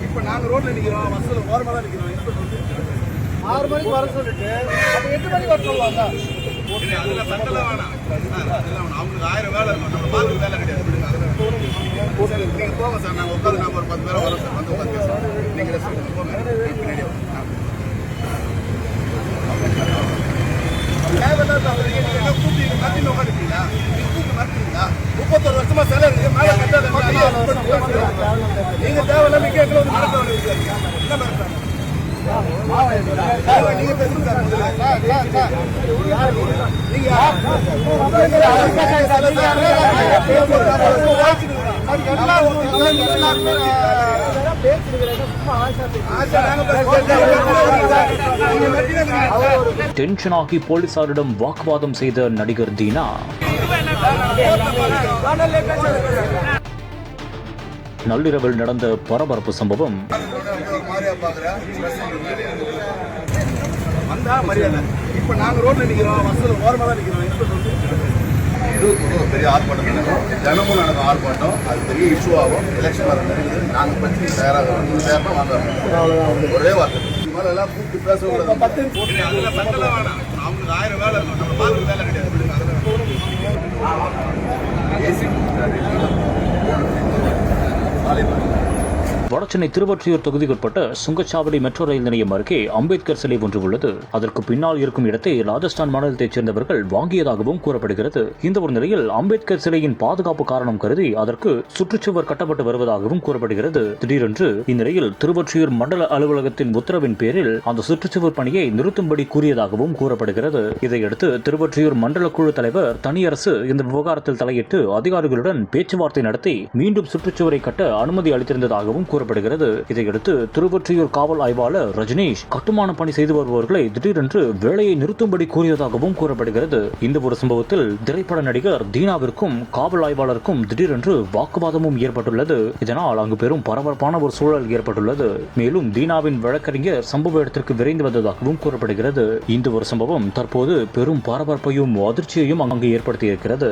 இப்ப நாங்க ரோட்ல நிக்கிறோம், பஸ்ல ஓரமா தான் நிக்கிறோம். 6 மணிக்கு வர சொல்லிட்டு அப்ப 8 மணிக்கு வர சொல்லுவாங்க. அதுல சண்டல வேணாம், அவங்களுக்கு 1000 வேலை இருக்கும், நம்ம பாத்துக்கு வேலை கிடையாது. நீங்க போங்க சார், நாங்க உட்காந்து நாம ஒரு 10 பேரை வரோம் சார், வந்து உட்காந்து பேசுவோம். நீங்க ரெஸ்ட் எடுத்து போங்க. கூப்பிட்டு மறுத்து உட்காந்துட்டீங்களா? கூப்பிட்டு மறுத்துங்களா? 31 வருஷமா சிலை இருக்கு, மேல கட்டாத நீங்க தேவையில்ல. நீங்க எங்களை வந்து மறக்க வேண்டியது என்ன மறக்காங்க? நீங்க பேசுங்க டென்ஷனாகி போலீசாரிடம் வாக்குவாதம் செய்த நடிகர் தீனா. நள்ளிரவில் நடந்த பரபரப்பு சம்பவம். இப்ப நாங்க ரோட்ல நிக்கிறோம், பஸ்ல ஓரமா தான் நிக்கிறோம். பெரிய ஆர்ப்பாட்டம் நடக்கும், தினமும் நடக்கும் ஆர்ப்பாட்டம். அது பெரிய இஷ்யூ ஆகும். எலெக்ஷன் வர நடக்குது, நாங்க பற்றி தயாராக வாங்க ஒரே வார்த்தை மேல எல்லாம் கூப்பிட்டு பேசக்கூடாது. அதுல சண்டல வேணாம், அவங்களுக்கு 1000 வேலை இருக்கும், நம்ம பாத்துக்கு வேலை கிடையாது. வடசென்னை திருவொற்றியூர் தொகுதிக்குட்பட்ட சுங்கச்சாவடி மெட்ரோ ரயில் நிலையம் அருகே அம்பேத்கர் சிலை ஒன்று உள்ளது. அதற்கு பின்னால் இருக்கும் இடத்தை ராஜஸ்தான் மாநிலத்தைச் சேர்ந்தவர்கள் வாங்கியதாகவும் கூறப்படுகிறது. இந்த ஒரு நிலையில் அம்பேத்கர் சிலையின் பாதுகாப்பு காரணம் கருதி அதற்கு சுற்றுச்சுவர் கட்டப்பட்டு வருவதாகவும் கூறப்படுகிறது. திடீரென்று இந்நிலையில் திருவொற்றியூர் மண்டல அலுவலகத்தின் உத்தரவின் பேரில் அந்த சுற்றுச்சுவர் பணியை நிறுத்தும்படி கூறியதாகவும் கூறப்படுகிறது. இதையடுத்து திருவொற்றியூர் மண்டல குழு தலைவர் தனியரசு இந்த விவகாரத்தில் தலையிட்டு அதிகாரிகளுடன் பேச்சுவார்த்தை நடத்தி மீண்டும் சுற்றுச்சுவரை கட்ட அனுமதி அளித்திருந்ததாகவும் கூறப்படுகிறது. இதையடுத்து திருவொற்றியூர் காவல் ஆய்வாளர் ரஜினீஷ் கட்டுமான பணி செய்து வருபவர்களை திடீரென்று வேலையை நிறுத்தும்படி கூறியதாகவும் கூறப்படுகிறது. இந்த ஒரு சம்பவத்தில் திரைப்பட நடிகர் தீனாவிற்கும் காவல் ஆய்வாளருக்கும் திடீரென்று வாக்குவாதமும் ஏற்பட்டுள்ளது. இதனால் அங்கு பெரும் பரபரப்பான ஒரு சூழல் ஏற்பட்டுள்ளது. மேலும் தீனாவின் வழக்கறிஞர் சம்பவ இடத்திற்கு விரைந்து வந்ததாகவும் கூறப்படுகிறது. இந்த ஒரு சம்பவம் தற்போது பெரும் பரபரப்பையும் அதிர்ச்சியையும் அங்கு ஏற்படுத்தியிருக்கிறது.